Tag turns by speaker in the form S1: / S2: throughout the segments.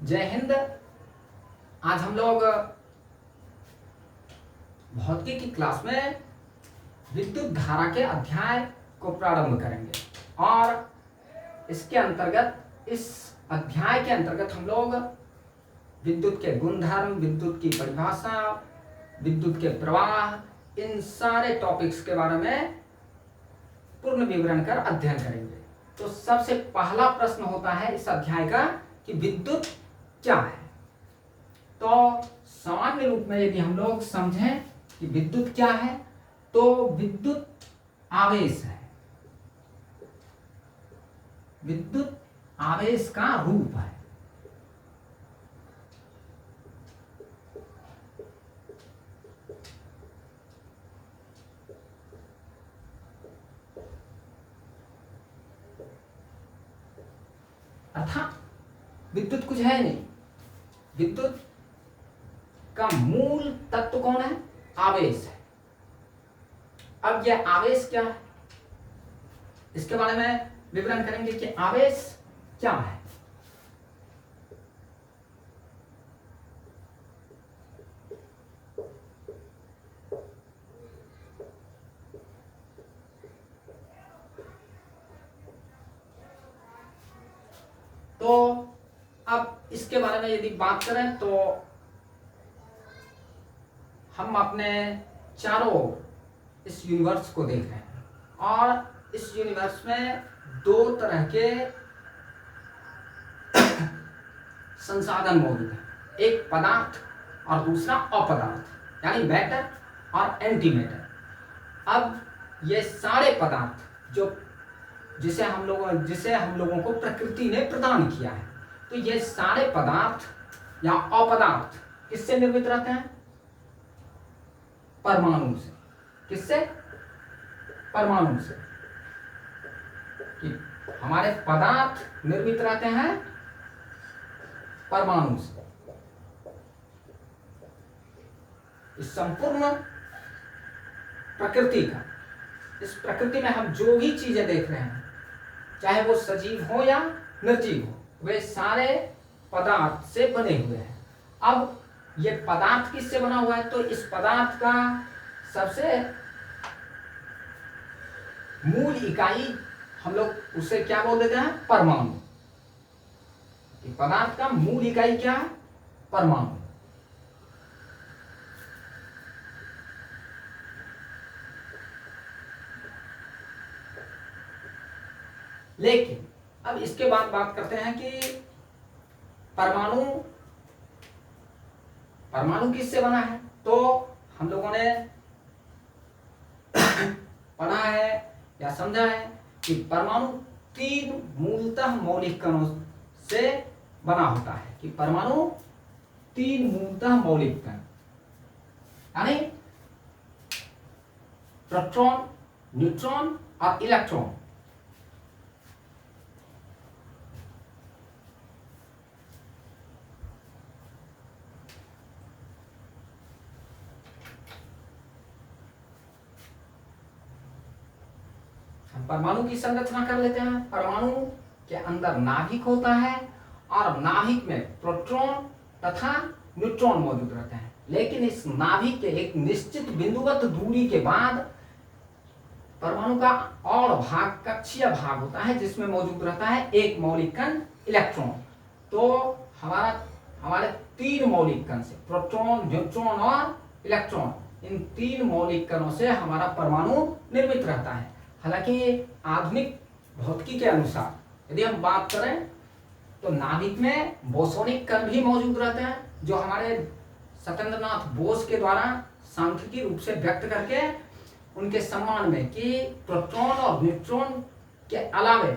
S1: जय हिंद। आज हम लोग भौतिकी की क्लास में विद्युत धारा के अध्याय को प्रारंभ करेंगे और इसके अंतर्गत इस अध्याय के अंतर्गत हम लोग विद्युत के गुणधर्म, विद्युत की परिभाषा, विद्युत के प्रवाह, इन सारे टॉपिक्स के बारे में पूर्ण विवरण कर अध्ययन करेंगे। तो सबसे पहला प्रश्न होता है इस अध्याय का कि विद्युत क्या है। तो सामान्य रूप में यदि हम लोग समझें कि विद्युत क्या है, तो विद्युत आवेश है। विद्युत आवेश का रूप है। अर्थात विद्युत कुछ है नहीं। विद्युत का मूल तत्व कौन है? आवेश है। अब यह आवेश क्या है, इसके बारे में विवरण करेंगे कि आवेश क्या है। तो अब इसके बारे में यदि बात करें तो हम अपने चारों ओर इस यूनिवर्स को देख रहे हैं और इस यूनिवर्स में दो तरह के संसाधन मौजूद हैं, एक पदार्थ और दूसरा अपदार्थ, यानी मैटर और एंटी मैटर। अब ये सारे पदार्थ जिसे हम लोगों को प्रकृति ने प्रदान किया है, तो ये सारे पदार्थ या अपदार्थ किससे निर्मित रहते हैं? परमाणु से। किससे? परमाणु से। कि हमारे पदार्थ निर्मित रहते हैं परमाणु से। इस संपूर्ण प्रकृति का, इस प्रकृति में हम जो भी चीजें देख रहे हैं, चाहे वो सजीव हो या निर्जीव हो, वे सारे पदार्थ से बने हुए हैं। अब ये पदार्थ किससे बना हुआ है? तो इस पदार्थ का सबसे मूल इकाई हम लोग उसे क्या बोल देते हैं? परमाणु। पदार्थ का मूल इकाई क्या है? परमाणु। लेकिन अब इसके बाद बात करते हैं कि परमाणु किससे बना है। तो हम लोगों ने पढ़ा है या समझा है कि परमाणु तीन मूलतः मौलिक कणों से बना होता है। कि परमाणु तीन मूलतः मौलिक कण, यानी प्रोटॉन, न्यूट्रॉन और इलेक्ट्रॉन, परमाणु की संरचना कर लेते हैं। परमाणु के अंदर नाभिक होता है और नाभिक में प्रोटॉन तथा न्यूट्रॉन मौजूद रहते हैं। लेकिन इस नाभिक के एक निश्चित बिंदुवत दूरी के बाद परमाणु का और भाग, कक्षीय भाग होता है, जिसमें मौजूद रहता है एक मौलिक कण, इलेक्ट्रॉन। तो हमारे तीन मौलिक कण से, प्रोटॉन, न्यूट्रॉन और इलेक्ट्रॉन, इन तीन मौलिक कणों से हमारा परमाणु निर्मित रहता है। हालांकि आधुनिक भौतिकी के अनुसार यदि हम बात करें तो नाभिक में बोसोनिक कण भी मौजूद रहते हैं, जो हमारे सत्येंद्रनाथ बोस के द्वारा सांख्यिकी रूप से व्यक्त करके उनके सम्मान में कि प्रोटॉन और न्यूट्रॉन के अलावे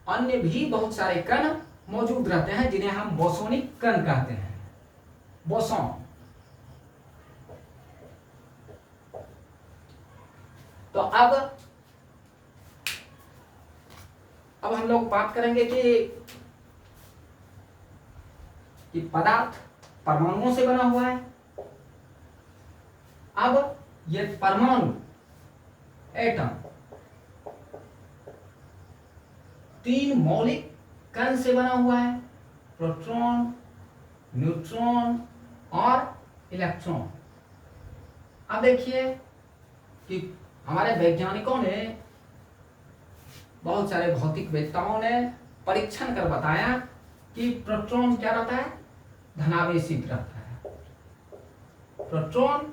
S1: अन्य भी बहुत सारे कण मौजूद रहते हैं, जिन्हें हम बोसोनिक कण कहते हैं। बोसॉन। तो अब हम लोग बात करेंगे कि पदार्थ परमाणुओं से बना हुआ है। अब ये परमाणु, एटम, तीन मौलिक कण से बना हुआ है, प्रोटॉन, न्यूट्रॉन और इलेक्ट्रॉन। अब देखिए कि हमारे वैज्ञानिकों ने, बहुत सारे भौतिक वेत्ताओं ने परीक्षण कर बताया कि प्रोटॉन क्या रहता है, धनावेशित रहता है। प्रोटॉन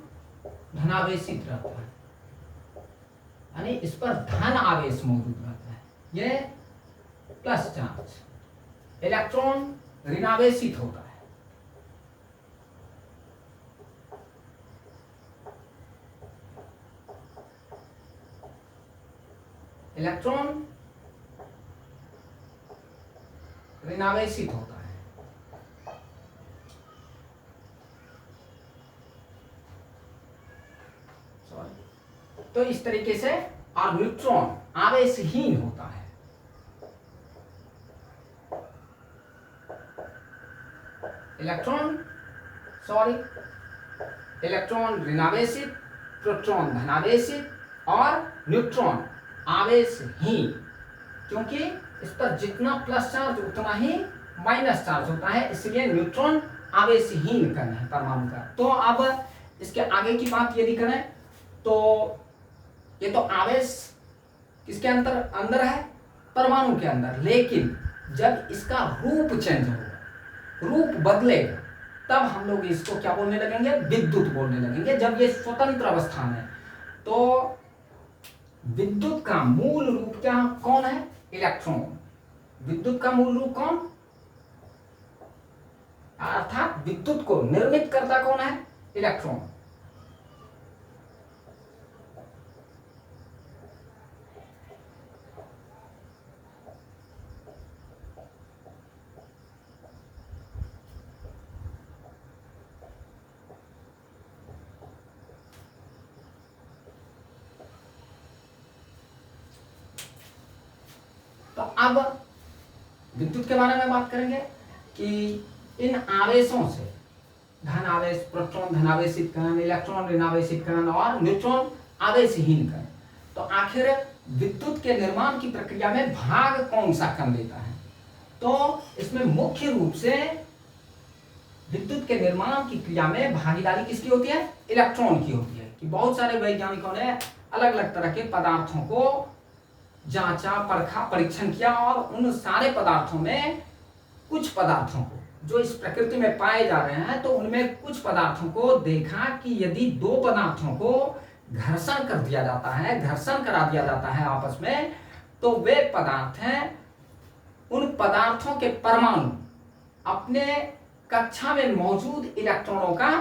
S1: धनावेशित रहता है, यानी इस पर धन आवेश मौजूद रहता है, ये प्लस चार्ज। इलेक्ट्रॉन ऋणावेशित होता है। इलेक्ट्रॉन ऋणावेशित होता है। सॉरी, तो इस तरीके से, और न्यूट्रॉन आवेशहीन होता है। इलेक्ट्रॉन ऋणावेशित, प्रोटॉन धनावेशित और न्यूट्रॉन आवेशहीन, क्योंकि इस पर जितना प्लस चार्ज उतना ही माइनस चार्ज होता है, इसलिए न्यूट्रॉन आवेशहीन कण है परमाणु का। तो अब इसके आगे की बात यदि करें तो ये तो आवेश किसके अंदर है, परमाणु के अंदर, लेकिन जब इसका रूप चेंज होगा, रूप बदलेगा, तब हम लोग इसको क्या बोलने लगेंगे, विद्युत बोलने लगेंगे, जब ये स्वतंत्र अवस्था में। तो विद्युत का मूल रूप क्या कौन है, इलेक्ट्रॉन। विद्युत का मूल रूप कौन, अर्थात विद्युत को निर्मित करता कौन है, इलेक्ट्रॉन। तो अब विद्युत के बारे में बात करेंगे कि इन आवेशों से, धन आवेश, प्रोटॉन धनावेशित कण, इलेक्ट्रॉन ऋणावेशित कण और न्यूट्रॉन आवेशहीन कण, तो आखिर विद्युत के निर्माण की प्रक्रिया में भाग कौन सा कण लेता है। तो इसमें मुख्य रूप से विद्युत के निर्माण की क्रिया में भागीदारी किसकी होती है, इलेक्ट्रॉन की होती है। कि बहुत सारे वैज्ञानिकों ने अलग अलग तरह के पदार्थों को जांचा, परखा, परीक्षण किया, और उन सारे पदार्थों में कुछ पदार्थों को जो इस प्रकृति में पाए जा रहे हैं, तो उनमें कुछ पदार्थों को देखा कि यदि दो पदार्थों को घर्षण कर दिया जाता है, घर्षण करा दिया जाता है आपस में, तो वे पदार्थ हैं, उन पदार्थों के परमाणु अपने कक्षा में मौजूद इलेक्ट्रॉनों का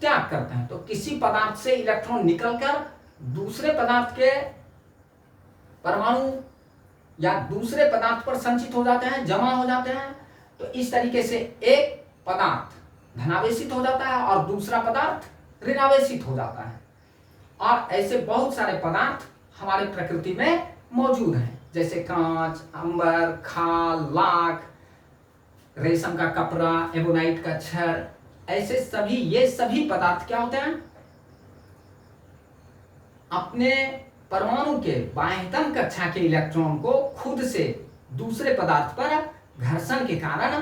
S1: त्याग करते हैं। तो किसी पदार्थ से इलेक्ट्रॉन निकलकर दूसरे पदार्थ के परमाणु या दूसरे पदार्थ पर संचित हो जाते हैं, जमा हो जाते हैं। तो इस तरीके से एक पदार्थ धनावेशित हो जाता है और दूसरा पदार्थ ऋणावेशित हो जाता है। और ऐसे बहुत सारे पदार्थ हमारे प्रकृति में मौजूद हैं, जैसे कांच, अंबर, खाल, लाख, रेशम का कपड़ा, एबोनाइट का छड़, ऐसे सभी, ये सभी पदार्थ क्या होते हैं, अपने परमाणु के बाह्यतम कक्षा के इलेक्ट्रॉन को खुद से दूसरे पदार्थ पर घर्षण के कारण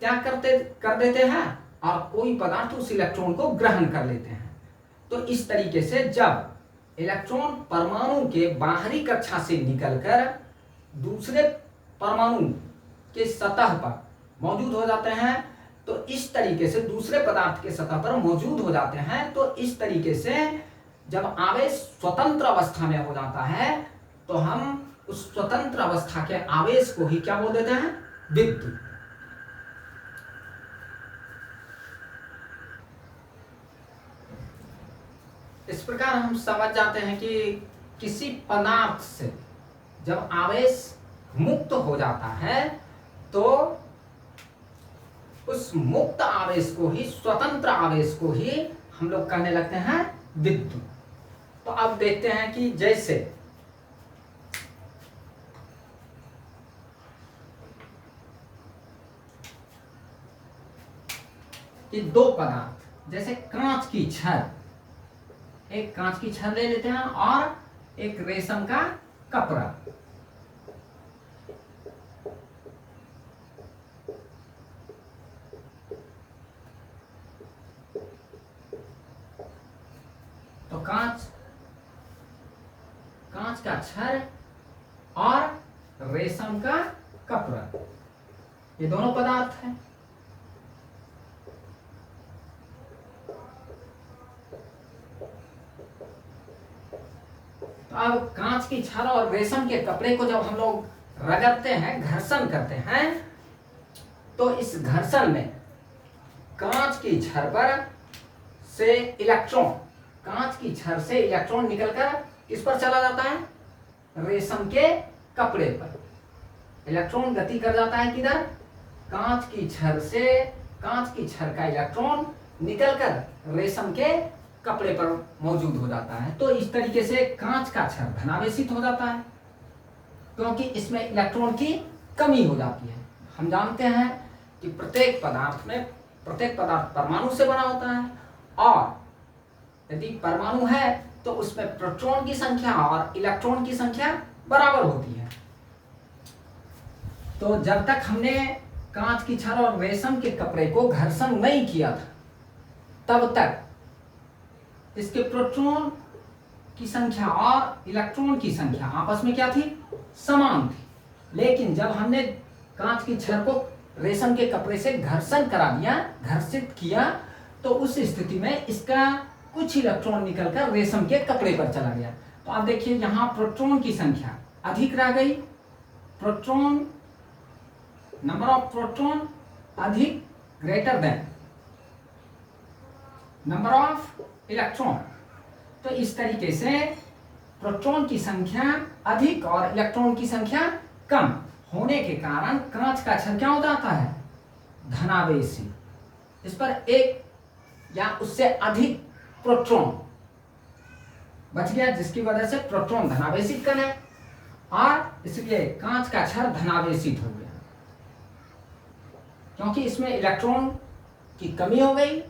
S1: क्या कर देते हैं, और कोई पदार्थ उस इलेक्ट्रॉन को ग्रहण कर लेते हैं। तो इस तरीके से जब इलेक्ट्रॉन परमाणु के बाहरी कक्षा से निकलकर दूसरे परमाणु के सतह पर मौजूद हो जाते हैं, तो इस तरीके से दूसरे पदार्थ के सतह पर मौजूद हो जाते हैं, तो इस तरीके से जब आवेश स्वतंत्र अवस्था में हो जाता है, तो हम उस स्वतंत्र अवस्था के आवेश को ही क्या बोल देते हैं, विद्युत। इस प्रकार हम समझ जाते हैं कि किसी पदार्थ से जब आवेश मुक्त हो जाता है, तो उस मुक्त आवेश को ही, स्वतंत्र आवेश को ही हम लोग कहने लगते हैं विद्युत। तो अब देखते हैं कि जैसे कि दो पदार्थ, जैसे कांच की छड़, एक कांच की छड़ ले लेते हैं और एक रेशम का कपड़ा। कांच का छड़ और रेशम का कपड़ा, ये दोनों पदार्थ हैं। तो अब कांच की छड़ और रेशम के कपड़े को जब हम लोग रगड़ते हैं, घर्षण करते हैं, तो इस घर्षण में कांच की छड़ पर से इलेक्ट्रॉन, कांच की छड़ से इलेक्ट्रॉन निकलकर किस पर चला जाता है? रेशम के कपड़े पर। इलेक्ट्रॉन गति कर जाता है किधर? कांच की छड़ से, कांच की छड़ का इलेक्ट्रॉन निकलकर रेशम के कपड़े पर मौजूद हो जाता है। तो इस तरीके से कांच का छड़ धनावेशित हो जाता है, क्योंकि इसमें इलेक्ट्रॉन की कमी हो जाती है। हम जानते हैं कि प्रत्येक पदार्थ परमाणु से बना होता है, और यदि परमाणु है तो उसमें प्रोटॉन की संख्या और इलेक्ट्रॉन की संख्या बराबर होती है। तो जब तक हमने कांच की छड़ और रेशम के कपड़े को घर्षण नहीं किया था, तब तक इसके प्रोटॉन की संख्या और इलेक्ट्रॉन की संख्या आपस में क्या थी? समान थी। लेकिन जब हमने कांच की छड़ को रेशम के कपड़े से घर्षण करा दिया, घर्षित किया, तो उस स्थिति में इसका कुछ इलेक्ट्रॉन निकलकर रेशम के कपड़े पर चला गया। तो आप देखिए यहां प्रोटॉन की संख्या अधिक रह गई, प्रोटॉन, नंबर ऑफ प्रोटॉन अधिक, greater than number of electron. तो इस तरीके से प्रोटॉन की संख्या अधिक और इलेक्ट्रॉन की संख्या कम होने के कारण कांच का छड़ क्या हो जाता है? धनावेशी। इस पर एक या उससे अधिक प्रोटॉन बच गया, जिसकी वजह से प्रोटॉन धनावेशित कण है और इसलिए कांच का छड़ धनावेशित हो गया, क्योंकि इसमें इलेक्ट्रॉन की कमी हो गई।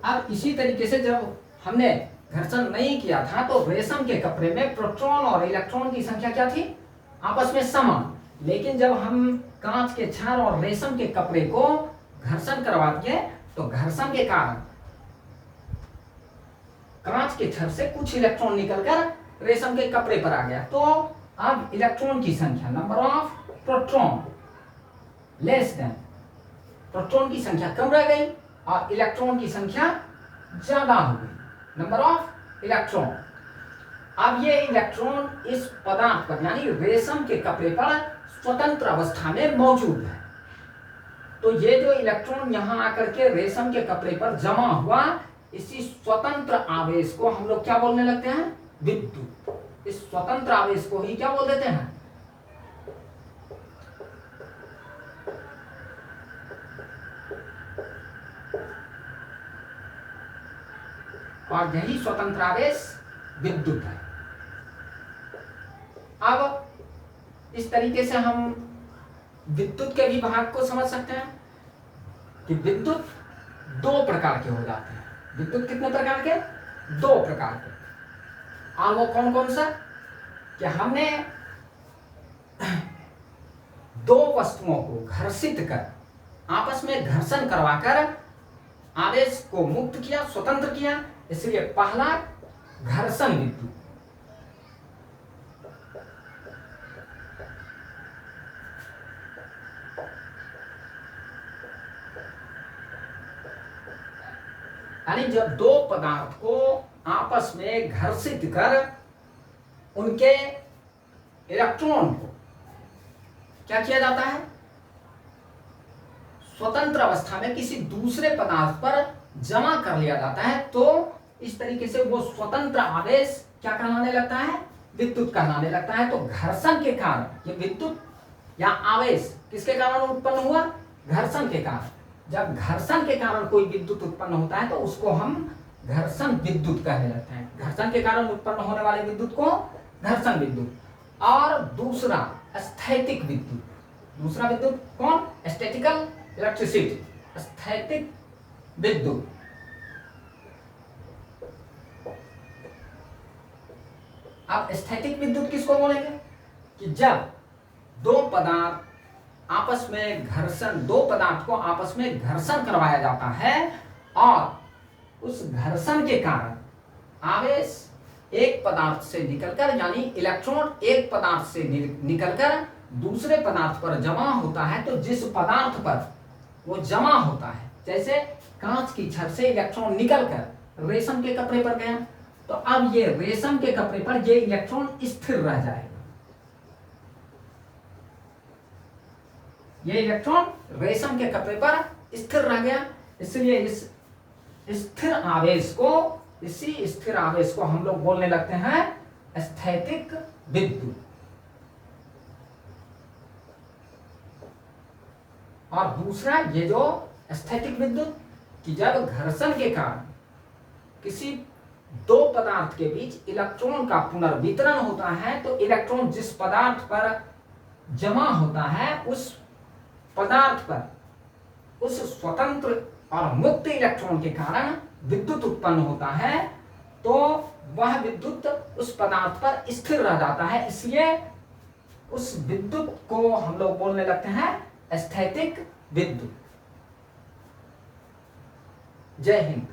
S1: अब इसी तरीके से जब हमने घर्षण नहीं किया था, तो रेशम के कपड़े में प्रोटॉन और इलेक्ट्रॉन की संख्या क्या थी? आपस में समान। लेकिन जब हम कांच के छड़ और रेशम के कपड़े को घर्षण करवा दिए, तो घर्षण के कारण कांच के छड़ से कुछ इलेक्ट्रॉन निकलकर रेशम के कपड़े पर आ गया। तो अब इलेक्ट्रॉन की संख्या, number of proton less than, proton की संख्या कम रह गई और इलेक्ट्रॉन की संख्या ज्यादा हो गई, नंबर ऑफ इलेक्ट्रॉन। अब ये इलेक्ट्रॉन इस पदार्थ पर यानी रेशम के कपड़े पर स्वतंत्र अवस्था में मौजूद है। तो ये जो इलेक्ट्रॉन यहां आकर के रेशम के कपड़े पर जमा हुआ, इसी स्वतंत्र आवेश को हम लोग क्या बोलने लगते हैं? विद्युत। इस स्वतंत्र आवेश को ही क्या बोल देते हैं? और यही स्वतंत्र आवेश विद्युत है। अब इस तरीके से हम विद्युत के भी भाग को समझ सकते हैं कि विद्युत दो प्रकार के हो जाते हैं। विद्युत कितने प्रकार के? दो प्रकार के। और वो कौन कौन सा? कि हमने दो वस्तुओं को घर्षित कर, आपस में घर्षण करवाकर आवेश को मुक्त किया, स्वतंत्र किया, इसलिए पहला घर्षण विद्युत। यानी जब दो पदार्थ को आपस में घर्षित कर उनके इलेक्ट्रॉन को क्या किया जाता है? स्वतंत्र अवस्था में किसी दूसरे पदार्थ पर जमा कर लिया जाता है, तो इस तरीके से वो स्वतंत्र आवेश क्या कहलाने लगता है? विद्युत कहलाने लगता है। तो घर्षण के कारण ये विद्युत या आवेश किसके कारण उत्पन्न हुआ? घर्षण के कारण। जब घर्षण के कारण कोई विद्युत उत्पन्न होता है तो उसको हम घर्षण विद्युत कहने लगते हैं। घर्षण के कारण उत्पन्न होने वाले विद्युत को घर्षण विद्युत। और दूसरा स्थैतिक विद्युत। दूसरा विद्युत कौन? स्टैटिकल इलेक्ट्रिसिटी, स्थैतिक विद्युत। अब स्थैतिक विद्युत किसको बोलेंगे? कि जब दो पदार्थ आपस में घर्षण, दो पदार्थ को आपस में घर्षण करवाया जाता है और उस घर्षण के कारण आवेश एक पदार्थ से निकलकर, यानी इलेक्ट्रॉन एक पदार्थ से निकलकर दूसरे पदार्थ पर जमा होता है, तो जिस पदार्थ पर वो जमा होता है, जैसे कांच की छड़ से इलेक्ट्रॉन निकलकर रेशम के कपड़े पर गया, तो अब ये रेशम के कपड़े पर ये इलेक्ट्रॉन स्थिर रह जाएगा। ये इलेक्ट्रॉन रेशम के कपड़े पर स्थिर रह गया, इसलिए इस स्थिर आवेश को, इसी स्थिर आवेश को हम लोग बोलने लगते हैं स्थैतिक विद्युत। और दूसरा ये जो स्थैतिक विद्युत, कि जब घर्षण के कारण किसी दो पदार्थ के बीच इलेक्ट्रॉन का पुनर्वितरण होता है, तो इलेक्ट्रॉन जिस पदार्थ पर जमा होता है उस पदार्थ पर उस स्वतंत्र और मुक्त इलेक्ट्रॉन के कारण विद्युत उत्पन्न होता है, तो वह विद्युत उस पदार्थ पर स्थिर रह जाता है, इसलिए उस विद्युत को हम लोग बोलने लगते हैं स्थैतिक विद्युत। जय हिंद।